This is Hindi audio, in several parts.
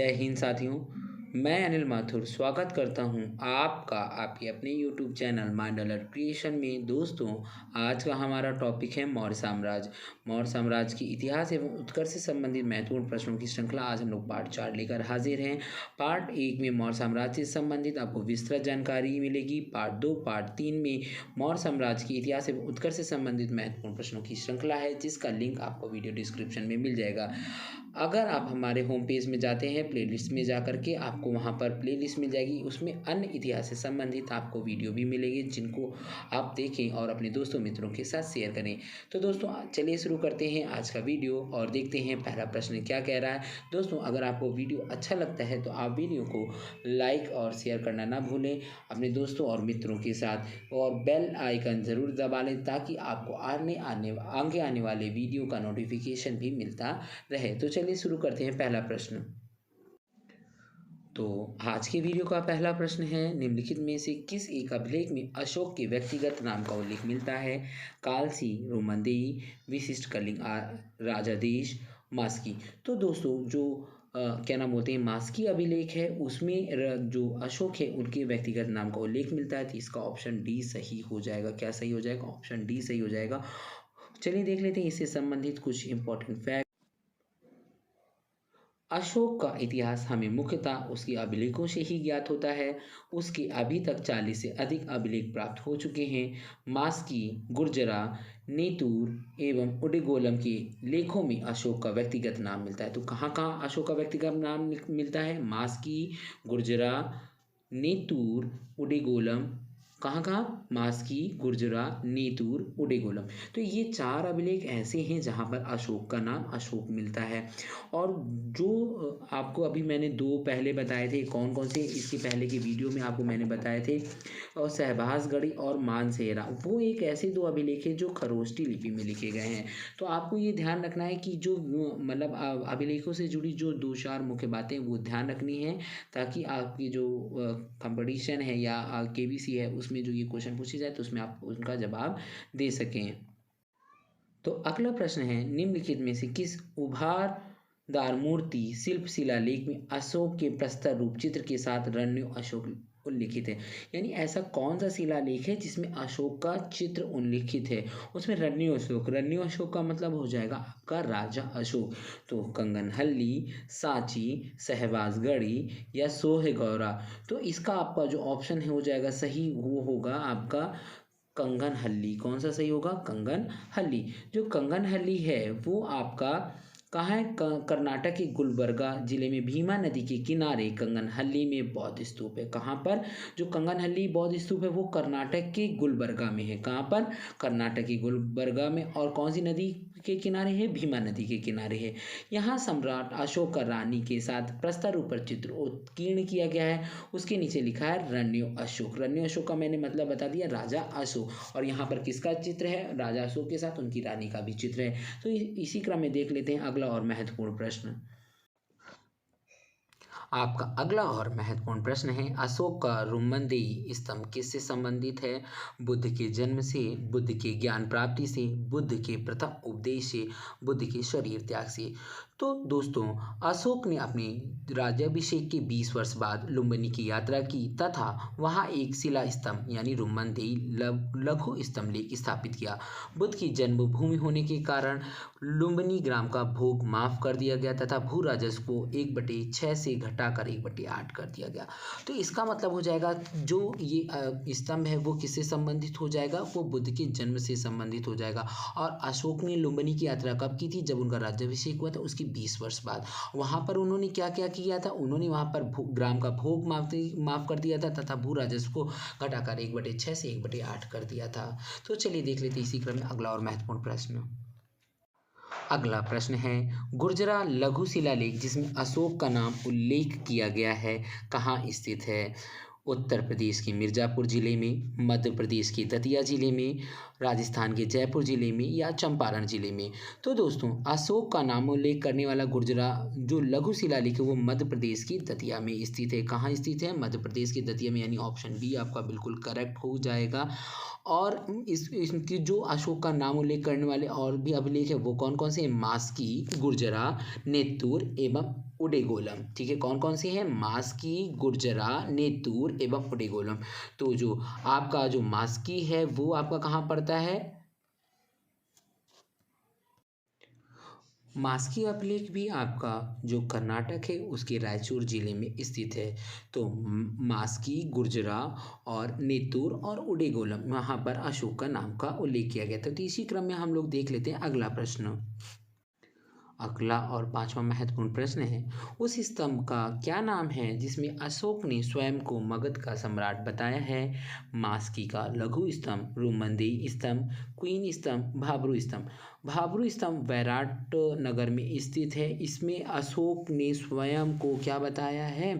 जय हिंद साथियों। मैं अनिल माथुर स्वागत करता हूं आपका आपके अपने YouTube channel my dollar creation में। दोस्तों, आज का हमारा टॉपिक है मौर्य साम्राज्य। मौर्य साम्राज्य की इतिहास एवं उत्कर्ष से संबंधित महत्वपूर्ण प्रश्नों की श्रृंखला आज हम लोग पार्ट 4 लेकर हाजिर हैं। पार्ट 1 में मौर्य साम्राज्य से संबंधित आपको विस्तृत जानकारी मिलेगी। पार्ट 2 पार्ट 3 में मौर्य साम्राज्य की इतिहास एवं उत्कर्ष से संबंधित महत्वपूर्ण प्रश्नों की श्रृंखला है, जिसका लिंक आपको वीडियो डिस्क्रिप्शन में मिल जाएगा। अगर आप हमारे होम पेज में जाते हैं, प्लेलिस्ट में जा करके आपको वहाँ पर प्लेलिस्ट मिल जाएगी। उसमें अन्य इतिहास से संबंधित आपको वीडियो भी मिलेगी, जिनको आप देखें और अपने दोस्तों मित्रों के साथ शेयर करें। तो दोस्तों, चलिए शुरू करते हैं आज का वीडियो और देखते हैं पहला प्रश्न क्या कह रहा है। दोस्तों, अगर आपको वीडियो अच्छा लगता है तो आप वीडियो को लाइक और शेयर करना ना भूलें अपने दोस्तों और मित्रों के साथ, और बेल आइकन ज़रूर दबा लें ताकि आपको आगे आने वाले वीडियो का नोटिफिकेशन भी मिलता रहे। तो चलिए शुरू करते हैं पहला प्रश्न। तो आज के वीडियो का पहला प्रश्न है, निम्नलिखित में से किस एक अभिलेख में अशोक के व्यक्तिगत नाम का उल्लेख मिलता है? कालसी, रोमनदेही, विशिष्ट कलिंग, राजादेश, मास्की। तो दोस्तों, जो क्या नाम बोलते हैं, मास्की अभिलेख है, उसमें जो अशोक है उनके व्यक्तिगत नाम का उल्लेख मिलता है। तो इसका ऑप्शन डी सही हो जाएगा। क्या सही हो जाएगा? ऑप्शन डी सही हो जाएगा। चलिए देख लेते हैं इससे संबंधित कुछ इंपॉर्टेंट फैक्ट। अशोक का इतिहास हमें मुख्यतः उसके अभिलेखों से ही ज्ञात होता है। उसके अभी तक 40 से अधिक अभिलेख प्राप्त हो चुके हैं। मास्की, गुर्जरा, नेतूर एवं उडिगोलम के लेखों में अशोक का व्यक्तिगत नाम मिलता है। तो कहाँ कहाँ अशोक का व्यक्तिगत नाम मिलता है? मास्की, गुर्जरा, नेतूर, उडिगोलम। कहाँ कहाँ? मास्की, गुर्जरा, नेतूर, उडिगोलम। तो ये 4 अभिलेख ऐसे हैं जहाँ पर अशोक का नाम अशोक मिलता है। और जो आपको अभी मैंने 2 पहले बताए थे, कौन कौन से, इसके पहले की वीडियो में आपको मैंने बताए थे, और शहबाजगढ़ी और मानसेरा, वो एक ऐसे 2 अभिलेख हैं जो खरोष्टी लिपि में लिखे गए हैं। तो आपको ये ध्यान रखना है कि जो मतलब अभिलेखों से जुड़ी जो 2-4 मुख्य बातें वो ध्यान रखनी है, ताकि आपकी जो कंपटीशन है या केबीसी है उसमें जो ये क्वेश्चन पूछे जाए तो उसमें आप उनका जवाब दे सकें। तो अगला प्रश्न है, निम्नलिखित में से किस उभारदार मूर्ति शिल्प शिलालेख में अशोक के प्रस्तर रूप चित्र के साथ रणनीय अशोक उल्लिखित है? यानी ऐसा कौन सा शिलालेख है जिसमें अशोक का चित्र उल्लिखित है? उसमें रणनीय अशोक, रणनीय अशोक का मतलब हो जाएगा आपका राजा अशोक। तो कंगनहल्ली, सांची, शहबाजगढ़ी या सोहगौरा। तो इसका आपका जो ऑप्शन है हो जाएगा सही, वो होगा आपका कंगनहल्ली। कौन सा सही होगा? कंगनहल्ली। जो कंगनहल्ली है वो आपका कहाँ है? कर्नाटक के गुलबर्गा जिले में भीमा नदी के किनारे कंगनहल्ली में बौद्ध स्तूप है। कहाँ पर? जो कंगनहल्ली बौद्ध स्तूप है वो कर्नाटक के गुलबर्गा में है। कहाँ पर? कर्नाटक के गुलबर्गा में। और कौन सी नदी के किनारे है? भीमा नदी के किनारे है। यहाँ सम्राट अशोक का रानी के साथ प्रस्तर ऊपर चित्र उत्कीर्ण किया गया है। उसके नीचे लिखा है रणनीय अशोक। रणनीय अशोक का मैंने मतलब बता दिया, राजा अशोक। और यहाँ पर किसका चित्र है? राजा अशोक के साथ उनकी रानी का भी चित्र है। तो इसी क्रम में देख लेते हैं अगला और महत्वपूर्ण प्रश्न। आपका अगला और महत्वपूर्ण प्रश्न है, अशोक का रुमनदेही स्तंभ किससे संबंधित है? बुद्ध के जन्म से, बुद्ध के ज्ञान प्राप्ति से, बुद्ध के प्रथम उपदेश से, बुद्ध के शरीर त्याग से। तो दोस्तों, अशोक ने अपने राज्याभिषेक के 20 वर्ष बाद लुम्बिनी की यात्रा की तथा वहां एक शिला स्तंभ यानी रुमनदेही लघु स्तंभ लेख स्थापित किया। बुद्ध की जन्मभूमि होने के कारण लुम्बिनी ग्राम का भोग माफ कर दिया गया तथा भू राजस्व को 1/6 से घटाकर 1/8 कर दिया गया। तो इसका मतलब हो जाएगा जो ये स्तंभ है वो किससे संबंधित हो जाएगा? वो बुद्ध के जन्म से संबंधित हो जाएगा। और अशोक ने लुम्बिनी की यात्रा कब की थी? जब उनका राज्याभिषेक हुआ था उसके 20 वर्ष बाद। वहाँ पर उन्होंने क्या क्या किया था? उन्होंने वहाँ पर ग्राम का भोग माफ कर दिया था तथा भू राजस्व को घटाकर 1/6 से 1/8 कर दिया था। तो चलिए देख लेते हैं इसी क्रम में अगला और महत्वपूर्ण प्रश्न। अगला प्रश्न है, गुर्जरा लघु शिलालेख जिसमें अशोक का नाम उल्लेख किया गया है कहाँ स्थित है? उत्तर प्रदेश के मिर्ज़ापुर ज़िले में, मध्य प्रदेश के दतिया ज़िले में, राजस्थान के जयपुर ज़िले में या चंपारण ज़िले में। तो दोस्तों, अशोक का नाम उल्लेख करने वाला गुर्जरा जो लघु शिलालेख है वो मध्य प्रदेश की दतिया में स्थित है। कहाँ स्थित है? मध्य प्रदेश के दतिया में, यानी ऑप्शन बी आपका बिल्कुल करेक्ट हो जाएगा। और इनकी जो अशोक का नाम उल्लेख करने वाले और भी अभिलेख है वो कौन कौन से हैं? मास्की, गुर्जरा, नेतुर एवं उडेगोलम। ठीक है, कौन कौन से हैं? मास्की, गुर्जरा, नेतुर एवं उडेगोलम। तो जो आपका जो मास्की है वो आपका कहाँ पड़ता है? मास्की अभिलेख भी आपका जो कर्नाटक है उसके रायचूर जिले में स्थित है। तो मास्की, गुर्जरा और नेतुर और उडेगोलम वहाँ पर अशोक का नाम का उल्लेख किया गया था। तो इसी क्रम में हम लोग देख लेते हैं अगला प्रश्न। अगला और पांचवा महत्वपूर्ण प्रश्न है, उस स्तंभ का क्या नाम है जिसमें अशोक ने स्वयं को मगध का सम्राट बताया है? मास्की का लघु स्तंभ, रोमंदेई स्तंभ, क्वीन स्तंभ, भाब्रू स्तंभ। भाब्रू स्तंभ वैराट नगर में स्थित है। इसमें अशोक ने स्वयं को क्या बताया है?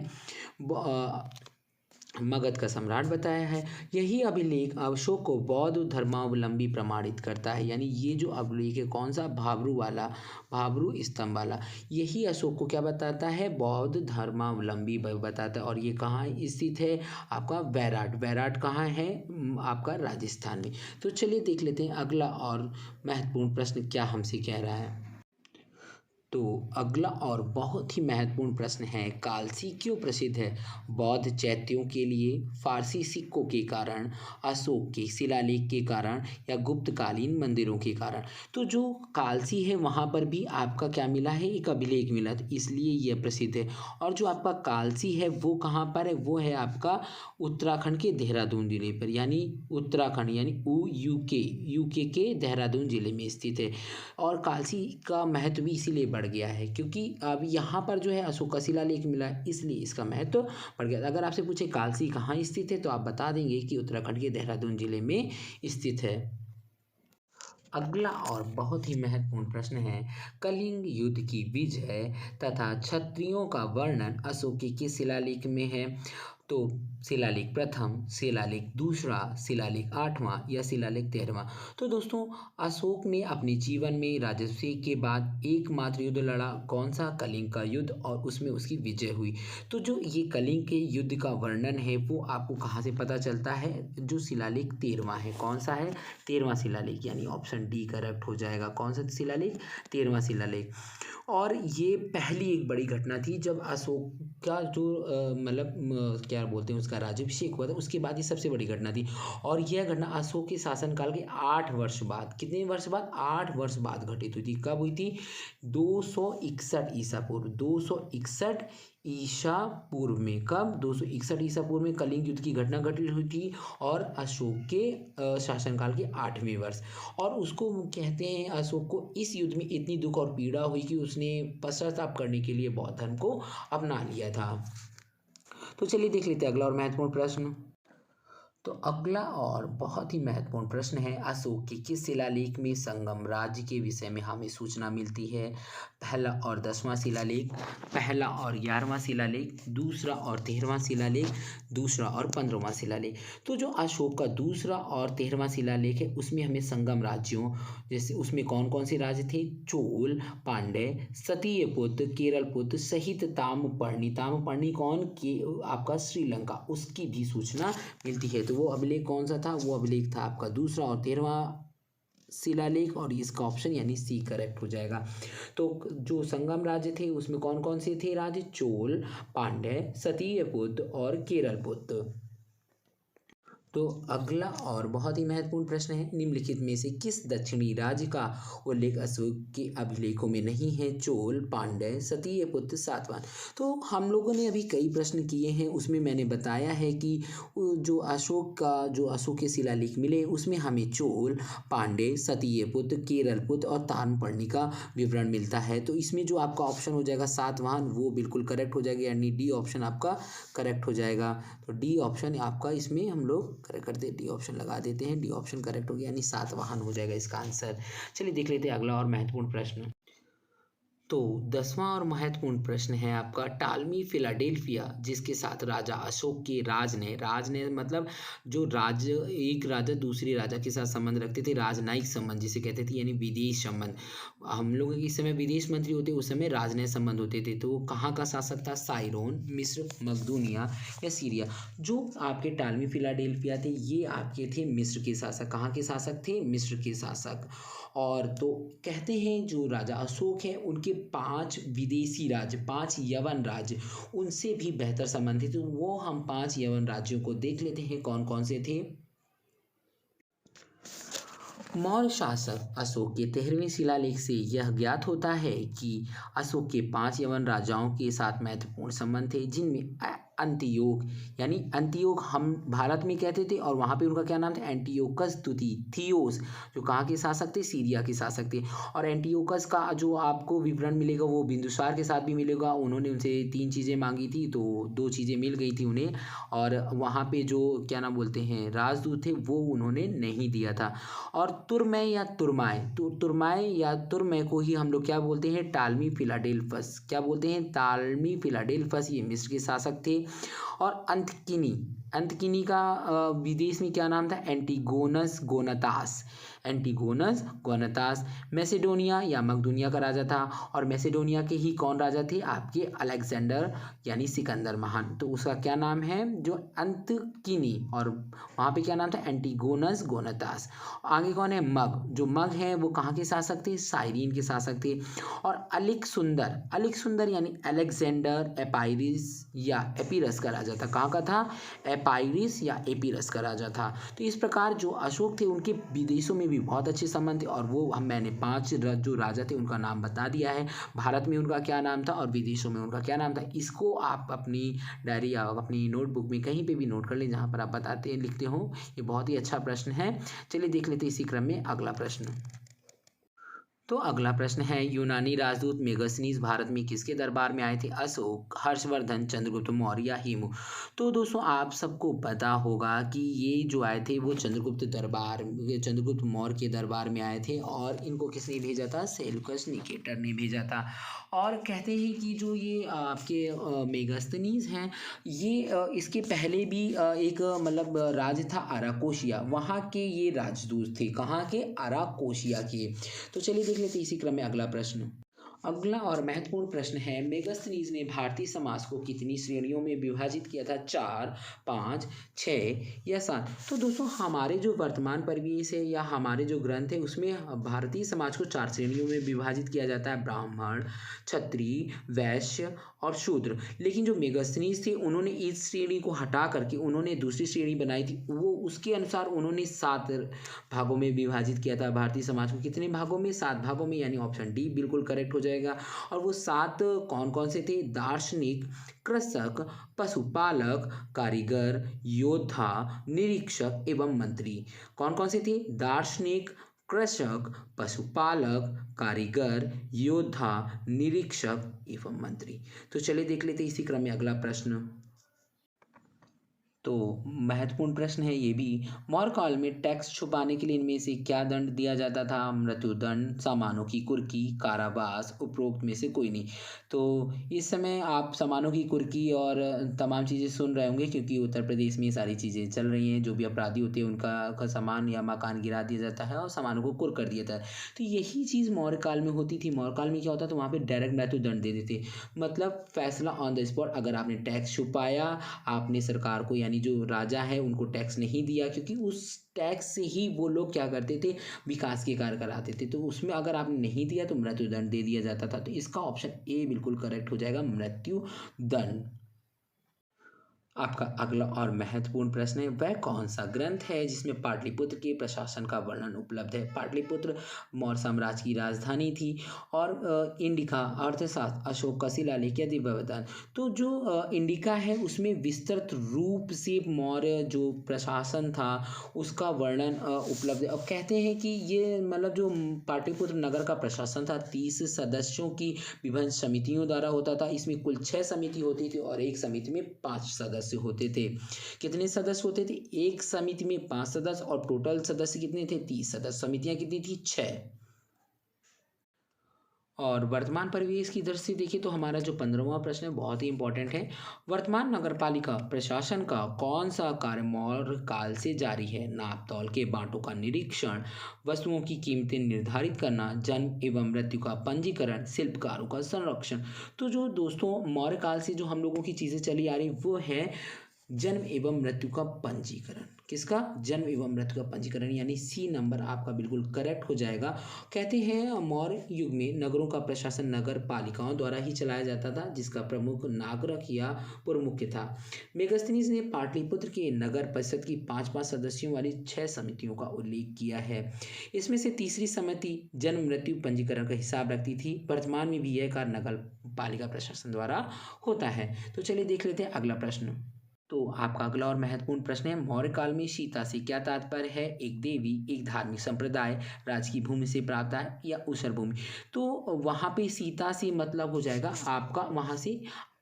मगध का सम्राट बताया है। यही अभिलेख अशोक को बौद्ध धर्मावलंबी प्रमाणित करता है। यानी ये जो अभिलेख है कौन सा? भाब्रू वाला, भाब्रू स्तंभ वाला, यही अशोक को क्या बताता है? बौद्ध धर्मावलंबी बताता है। और ये कहाँ स्थित है? आपका वैराट। वैराट कहाँ है? आपका राजस्थान में। तो चलिए देख लेते हैं अगला और महत्वपूर्ण प्रश्न क्या हमसे कह रहा है। तो अगला और बहुत ही महत्वपूर्ण प्रश्न है, कालसी क्यों प्रसिद्ध है? बौद्ध चैत्यों के लिए, फारसी सिक्कों के कारण, अशोक के शिलालेख के कारण या गुप्तकालीन मंदिरों के कारण? तो जो कालसी है वहाँ पर भी आपका क्या मिला है? एक अभिलेख मिला, तो इसलिए यह प्रसिद्ध है। और जो आपका कालसी है वो कहाँ पर है? वो है आपका उत्तराखंड के देहरादून जिले पर, यानी उत्तराखंड यानी यूके के देहरादून जिले में स्थित है। और कालसी का महत्व भी इसीलिए बढ़ गया है क्योंकि अब यहाँ पर जो है अशोक का शिलालेख मिला है, इसलिए इसका महत्व बढ़ गया। अगर आपसे पूछे कालसी कहाँ स्थित है तो आप बता देंगे कि उत्तराखंड के देहरादून जिले में स्थित है। अगला और बहुत ही महत्वपूर्ण प्रश्न है, कलिंग युद्ध की विजय तथा क्षत्रियों का वर्णन अशोक के किस शिलालेख में है? तो शिलालेख प्रथम, शिलालेख दूसरा, शिलालेख आठवां या शिलालेख 13वां। तो दोस्तों अशोक ने अपने जीवन में राजस्व के बाद एकमात्र युद्ध लड़ा, कौन सा? कलिंग का युद्ध, और उसमें उसकी विजय हुई। तो जो ये कलिंग के युद्ध का वर्णन है वो आपको कहाँ से पता चलता है? जो शिलालेख 13वां है, कौन सा है? 13वां शिलालेख, यानी ऑप्शन डी करेक्ट हो जाएगा। कौन सा शिलालेख? 13वां शिलालेख। और ये पहली एक बड़ी घटना थी जब अशोक का जो मतलब क्या बोलते हैं उसका राज्याभिषेक हुआ था, उसके बाद ये सबसे बड़ी घटना थी। और यह घटना अशोक के शासनकाल के 8 वर्ष बाद, कितने वर्ष बाद? 8 वर्ष बाद घटित हुई थी। कब हुई थी? 261 ईसा पूर्व, 261 ईसा पूर्व में। कब? 261 ईसा पूर्व में कलिंग युद्ध की घटना घटित हुई थी और अशोक के शासनकाल के 8वें वर्ष। और उसको कहते हैं, अशोक को इस युद्ध में इतनी दुख और पीड़ा हुई कि उसने पश्चाताप करने के लिए बौद्ध धर्म को अपना लिया था। तो चलिए देख लेते हैं अगला और महत्वपूर्ण प्रश्न। तो अगला और बहुत ही महत्वपूर्ण प्रश्न है, अशोक के किस शिलालेख में संगम राज्य के विषय में हमें सूचना मिलती है? पहला और 10वां शिलालेख, पहला और 11वां शिलालेख, दूसरा और 13वां शिलालेख, दूसरा और 15वां शिलालेख। तो जो अशोक का दूसरा और 13वां शिलालेख है उसमें हमें संगम राज्यों, जैसे उसमें कौन कौन से राज्य थे? चोल, पांड्य, सतीयपुत्र, केरलपुत्र सहित ताम्रपर्णी, ताम्रपर्णी कौन? के आपका श्रीलंका, उसकी भी सूचना मिलती है। तो वो अभिलेख कौन सा था? वो अभिलेख था आपका दूसरा और 13वां शिलालेख, और इसका ऑप्शन यानी सी करेक्ट हो जाएगा। तो जो संगम राज्य थे उसमें कौन कौन से थे राज्य? चोल, पांड्य, सतीयपुत्र और केरलपुत्र। तो अगला और बहुत ही महत्वपूर्ण प्रश्न है, निम्नलिखित में से किस दक्षिणी राज्य का उल्लेख अशोक के अभिलेखों में नहीं है? चोल, पांड्य, सतीयपुत्र, सातवाहन। तो हम लोगों ने अभी कई प्रश्न किए हैं, उसमें मैंने बताया है कि जो अशोक के शिलालेख मिले उसमें हमें चोल, पांड्य, सतीयपुत्र, केरलपुत्र और ताम्रपर्णी का विवरण मिलता है। तो इसमें जो आपका ऑप्शन हो जाएगा सातवाहन, वो बिल्कुल करेक्ट हो जाएगा, यानी डी ऑप्शन आपका करेक्ट हो जाएगा। तो डी ऑप्शन आपका इसमें हम लोग करेक्ट करते, डी ऑप्शन लगा देते हैं, डी ऑप्शन करेक्ट हो गया, यानी सातवाहन हो जाएगा इसका आंसर। चलिए देख लेते हैं अगला और महत्वपूर्ण प्रश्न। तो 10वां और महत्वपूर्ण प्रश्न है आपका, टालमी फिलाडेल्फिया जिसके साथ राजा अशोक के राज ने मतलब जो राज एक राजा दूसरे राजा के साथ संबंध रखते थे, राजनयिक संबंध जिसे कहते थे, यानी विदेश संबंध। हम लोग इस समय विदेश मंत्री होते, उस समय राजनयिक संबंध होते थे। तो वो कहाँ का शासक था? साइरोन, मिस्र, मकदूनिया या सीरिया। जो आपके टालमी फिलाडेल्फिया थे ये आपके थे मिस्र के शासक। कहाँ के शासक थे? मिस्र के शासक। और तो कहते हैं जो राजा अशोक हैं उनके 5 विदेशी राज्य, 5 यवन राज्य उनसे भी बेहतर संबंध थे। तो वो हम 5 यवन राज्यों को देख लेते हैं कौन कौन से थे। मौर्य शासक अशोक के 13वें शिलालेख से यह ज्ञात होता है कि अशोक के 5 यवन राजाओं के साथ महत्वपूर्ण संबंध थे, जिनमें अंतियोग, यानी अंतियोग हम भारत में कहते थे और वहाँ पे उनका क्या नाम था? एंटियोकस द्वितीय। थियोस जो कहाँ के शासक थे? सीरिया के शासक थे। और एंटियोकस का जो आपको विवरण मिलेगा वो बिंदुसार के साथ भी मिलेगा। उन्होंने उनसे 3 चीज़ें मांगी थी तो 2 चीज़ें मिल गई थी उन्हें, और वहाँ पे जो क्या नाम बोलते हैं राजदूत थे वो उन्होंने नहीं दिया था। और तुरमय या तुरमाय, तो तुरमाय या तुरमय को ही हम लोग क्या बोलते हैं? टालमी फिलाडेल्फस। क्या बोलते हैं? टालमी फिलाडेल्फस। ये मिस्र के शासक थे। और अंतकिनी का विदेश में क्या नाम था? एंटीगोनस गोनतास। एंटीगोनस गोनतास मैसेडोनिया या मकदूनिया का राजा था। और मैसेडोनिया के ही कौन राजा थे? आपके अलेक्जेंडर यानी सिकंदर महान। तो उसका क्या नाम है? जो अंतकिनी, और वहाँ पे क्या नाम था? एंटीगोनस गोनतास। आगे कौन है? मग। जो मग है वो कहाँ के शासक थे? साइरीन के शासक थे। और अलिक सुंदर यानी अलेक्जेंडर एपाइरिस या एपीरस का राजा था। कहाँ का था? एपाइरिस या एपीरस का राजा था। तो इस प्रकार जो अशोक थे उनके विदेशों में भी बहुत अच्छे संबंध थे, और वो मैंने 5 जो राजा थे उनका नाम बता दिया है। भारत में उनका क्या नाम था और विदेशों में उनका क्या नाम था। इसको आप अपनी डायरी या अपनी नोटबुक में कहीं पे भी नोट कर लें जहाँ पर आप बताते लिखते हो। ये बहुत ही अच्छा प्रश्न है। चलिए देख लेते हैं इसी क्रम में अगला प्रश्न। तो अगला प्रश्न है, यूनानी राजदूत मेगस्थनीज भारत में किसके दरबार में आए थे? अशोक, हर्षवर्धन, चंद्रगुप्त मौर्य या हेमू। तो दोस्तों आप सबको पता होगा कि ये जो आए थे वो चंद्रगुप्त मौर्य के दरबार में आए थे, और इनको किसने भेजा था? सेल्यूकस निकेटर ने भेजा था। और कहते हैं कि जो ये आपके मेगस्थनीज हैं ये इसके पहले भी एक मतलब राज्य था अराकोशिया, वहाँ के ये राजदूत थे। कहाँ के? अराकोशिया के। तो चलिए देख लेते हैं इसी क्रम में अगला प्रश्न। अगला और महत्वपूर्ण प्रश्न है, मेगस्थनीज ने भारतीय समाज को कितनी श्रेणियों में विभाजित किया था? 4, 5, 6 या 7। तो दोस्तों हमारे जो वर्तमान परिवेश है या हमारे जो ग्रंथ है उसमें भारतीय समाज को 4 श्रेणियों में विभाजित किया जाता है, ब्राह्मण, क्षत्रिय, वैश्य और शूद्र। लेकिन जो मेगस्थनीज थे उन्होंने इस श्रेणी को हटा करके उन्होंने दूसरी श्रेणी बनाई थी, वो उसके अनुसार उन्होंने 7 भागों में विभाजित किया था भारतीय समाज को। कितने भागों में? 7 भागों में, यानी ऑप्शन डी बिल्कुल करेक्ट हो जाएगा। और वो 7 कौन कौन से थे? दार्शनिक, कृषक, पशुपालक, कारीगर, योद्धा, निरीक्षक एवं मंत्री। कौन कौन से थे? दार्शनिक, कृषक, पशुपालक, कारीगर, योद्धा, निरीक्षक एवं मंत्री। तो चलिए देख लेते हैं इसी क्रम में अगला प्रश्न। तो महत्वपूर्ण प्रश्न है ये भी, मौर्य काल में टैक्स छुपाने के लिए इनमें से क्या दंड दिया जाता था? मृत्युदंड, सामानों की कुर्की, कारावास, उपरोक्त में से कोई नहीं। तो इस समय आप सामानों की कुर्की और तमाम चीज़ें सुन रहे होंगे, क्योंकि उत्तर प्रदेश में ये सारी चीज़ें चल रही हैं। जो भी अपराधी होते हैं उनका सामान या मकान गिरा दिया जाता है और सामानों को कुर्क कर दिया जाता है। तो यही चीज़ मौर्य काल में होती थी। मौर्य काल में क्या होता था? वहाँ पर डायरेक्ट मृत्युदंड दे देते, मतलब फैसला ऑन द स्पॉट। अगर आपने टैक्स छुपाया, आपने सरकार को यानी जो राजा है उनको टैक्स नहीं दिया, क्योंकि उस टैक्स से ही वो लोग क्या करते थे? विकास के कार्य कराते थे। तो उसमें अगर आपने नहीं दिया तो मृत्युदंड दे दिया जाता था। तो इसका ऑप्शन ए बिल्कुल करेक्ट हो जाएगा, मृत्युदंड। आपका अगला और महत्वपूर्ण प्रश्न है, वह कौन सा ग्रंथ है जिसमें पाटलिपुत्र के प्रशासन का वर्णन उपलब्ध है? पाटलिपुत्र मौर्य साम्राज्य की राजधानी थी। और इंडिका, अर्थशास्त्र, अशोक का शिलालेख या दिव्यवतन। तो जो इंडिका है उसमें विस्तृत रूप से मौर्य जो प्रशासन था उसका वर्णन उपलब्ध है। अब कहते हैं कि ये मतलब जो पाटलिपुत्र नगर का प्रशासन था 30 सदस्यों की विभिन्न समितियों द्वारा होता था। इसमें कुल 6 समिति होती थी और एक समिति में 5 सदस्य होते थे। कितने सदस्य होते थे? एक समिति में 5 सदस्य, और टोटल सदस्य कितने थे? 30 सदस्य। समितियां कितनी थी? 6। और वर्तमान परिवेश की दृष्टि से देखिए तो हमारा जो 15वां प्रश्न है बहुत ही इंपॉर्टेंट है। वर्तमान नगरपालिका प्रशासन का कौन सा कार्य मौर्य काल से जारी है? नाप तौल के बांटों का निरीक्षण, वस्तुओं की कीमतें निर्धारित करना, जन्म एवं मृत्यु का पंजीकरण, शिल्पकारों का संरक्षण। तो जो दोस्तों मौर्य काल से जो हम लोगों की चीज़ें चली आ रही वो है जन्म एवं मृत्यु का पंजीकरण। किसका? जन्म एवं मृत्यु का पंजीकरण, यानी सी नंबर आपका बिल्कुल करेक्ट हो जाएगा। कहते हैं मौर्य युग में नगरों का प्रशासन नगर पालिकाओं द्वारा ही चलाया जाता था, जिसका प्रमुख नागरक या पुरमुख्य था। मेगस्थनीज ने पाटलिपुत्र के नगर परिषद की 5-5 सदस्यों वाली 6 समितियों का उल्लेख किया है। इसमें से तीसरी समिति जन्म मृत्यु पंजीकरण का हिसाब रखती थी। वर्तमान में भी यह कार्य नगर पालिका प्रशासन द्वारा होता है। तो चलिए देख लेते हैं अगला प्रश्न। तो आपका अगला और महत्वपूर्ण प्रश्न है, मौर्य काल में सीता से क्या तात्पर्य है? एक देवी, एक धार्मिक संप्रदाय, राजकीय भूमि से प्राप्त आय या ऊसर भूमि। तो वहाँ पे सीता से मतलब हो जाएगा आपका वहाँ से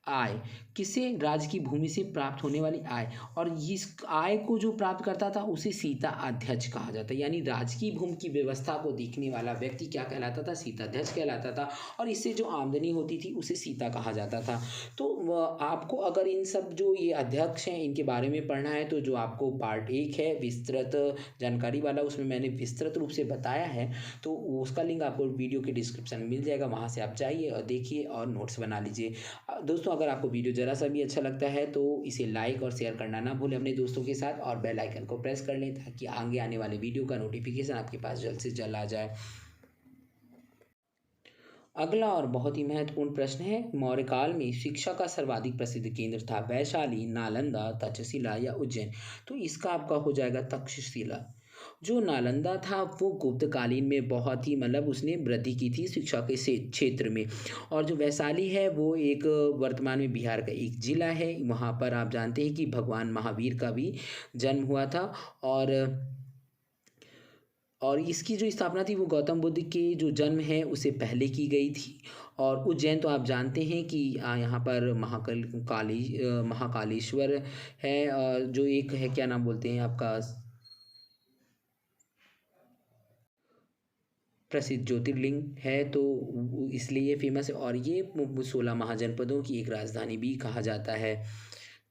आय। किसे? राज्य की भूमि से प्राप्त होने वाली आय। और इस आय को जो प्राप्त करता था उसे सीता अध्यक्ष कहा जाता है, यानी राजकीय भूमि की व्यवस्था को देखने वाला व्यक्ति क्या कहलाता था? सीताध्यक्ष कहलाता था। और इससे जो आमदनी होती थी उसे सीता कहा जाता था। तो आपको अगर इन सब जो ये अध्यक्ष हैं इनके बारे में पढ़ना है तो जो आपको पार्ट 1 है विस्तृत जानकारी वाला, उसमें मैंने विस्तृत रूप से बताया है, तो उसका लिंक आपको वीडियो के डिस्क्रिप्शन में मिल जाएगा, वहाँ से आप जाइए और देखिए और नोट्स बना लीजिए। दोस्तों अगर आपको वीडियो ज़रा सा भी अच्छा लगता है तो इसे लाइक और शेयर करना ना भूलें अपने दोस्तों के साथ, और बेल आइकन को प्रेस कर लें ताकि आगे आने वाले वीडियो का नोटिफिकेशन आपके पास जल्द से जल्द आ जाए। अगला और बहुत ही महत्वपूर्ण प्रश्न है, मौर्य काल में शिक्षा का सर्वाधिक प्रसिद्ध केंद्र था वैशाली, नालंदा, तक्षशिला या उज्जैन। तो इसका आपका हो जाएगा तक्षशिला। जो नालंदा था वो गुप्त कालीन में बहुत ही मतलब उसने वृद्धि की थी शिक्षा के से क्षेत्र में। और जो वैशाली है वो एक वर्तमान में बिहार का एक जिला है। वहाँ पर आप जानते हैं कि भगवान महावीर का भी जन्म हुआ था। और इसकी जो स्थापना थी वो गौतम बुद्ध के जो जन्म है उससे पहले की गई थी। और उज्जैन तो आप जानते हैं कि यहाँ पर महाकालेश्वर है, जो एक है क्या नाम बोलते हैं आपका प्रसिद्ध ज्योतिर्लिंग है, तो इसलिए फेमस है। और ये 16 महाजनपदों की एक राजधानी भी कहा जाता है।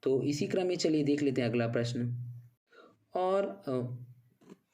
तो इसी क्रम में चलिए देख लेते हैं अगला प्रश्न। और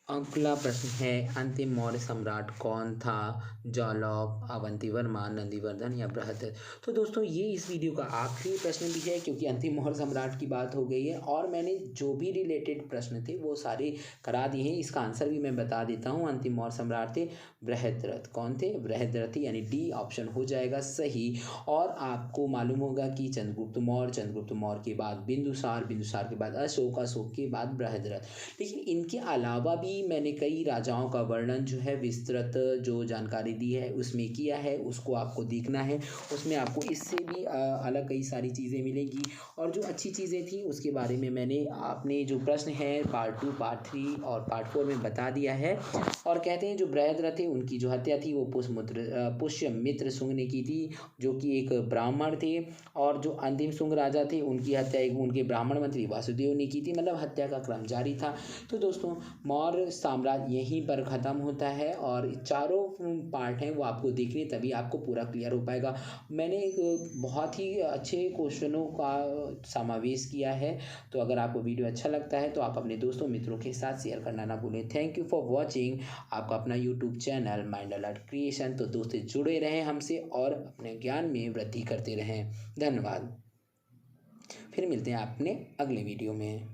अगला प्रश्न है, अंतिम मौर्य सम्राट कौन था? जालौक, अवंतीवर्मा, नंदीवर्धन या बृहद्रथ। तो दोस्तों ये इस वीडियो का आखिरी प्रश्न भी है, क्योंकि अंतिम मौर्य सम्राट की बात हो गई है और मैंने जो भी रिलेटेड प्रश्न थे वो सारे करा दिए हैं। इसका आंसर भी मैं बता देता हूँ। अंतिम मौर्य सम्राट थे बृहद्रथ। कौन थे? बृहद्रथ, यानी डी ऑप्शन हो जाएगा सही। और आपको मालूम होगा कि चंद्रगुप्त मौर्य के बाद बिंदुसार के बाद अशोक के बाद बृहद्रथ। लेकिन इनके अलावा भी मैंने कई राजाओं का वर्णन जो है विस्तृत जो जानकारी दी है उसमें किया है, उसको आपको देखना है। उसमें आपको इससे भी अलग कई सारी चीज़ें मिलेंगी। और जो अच्छी चीज़ें थी उसके बारे में मैंने आपने जो प्रश्न है पार्ट 2, पार्ट 3 और पार्ट 4 में बता दिया है। और कहते हैं जो बृहद्रथ थे उनकी जो हत्या थी वो पुष्यमित्र शुंग ने की थी, जो कि एक ब्राह्मण थे। और जो अंतिम शुंग राजा थे उनकी हत्या एक उनके ब्राह्मण मंत्री वासुदेव ने की थी। मतलब हत्या का क्रम जारी था। तो दोस्तों मौर्य साम्राज्य यहीं पर ख़त्म होता है और चारों पार्ट हैं वो आपको देखने, तभी आपको पूरा क्लियर हो पाएगा। मैंने एक बहुत ही अच्छे क्वेश्चनों का समावेश किया है। तो अगर आपको वीडियो अच्छा लगता है तो आप अपने दोस्तों मित्रों के साथ शेयर करना ना भूलें। थैंक यू फॉर वॉचिंग आपका अपना YouTube channel mind alert creation. तो दोस्तों जुड़े रहें हमसे और अपने ज्ञान में वृद्धि करते रहें। धन्यवाद। फिर मिलते हैं अपने अगले वीडियो में।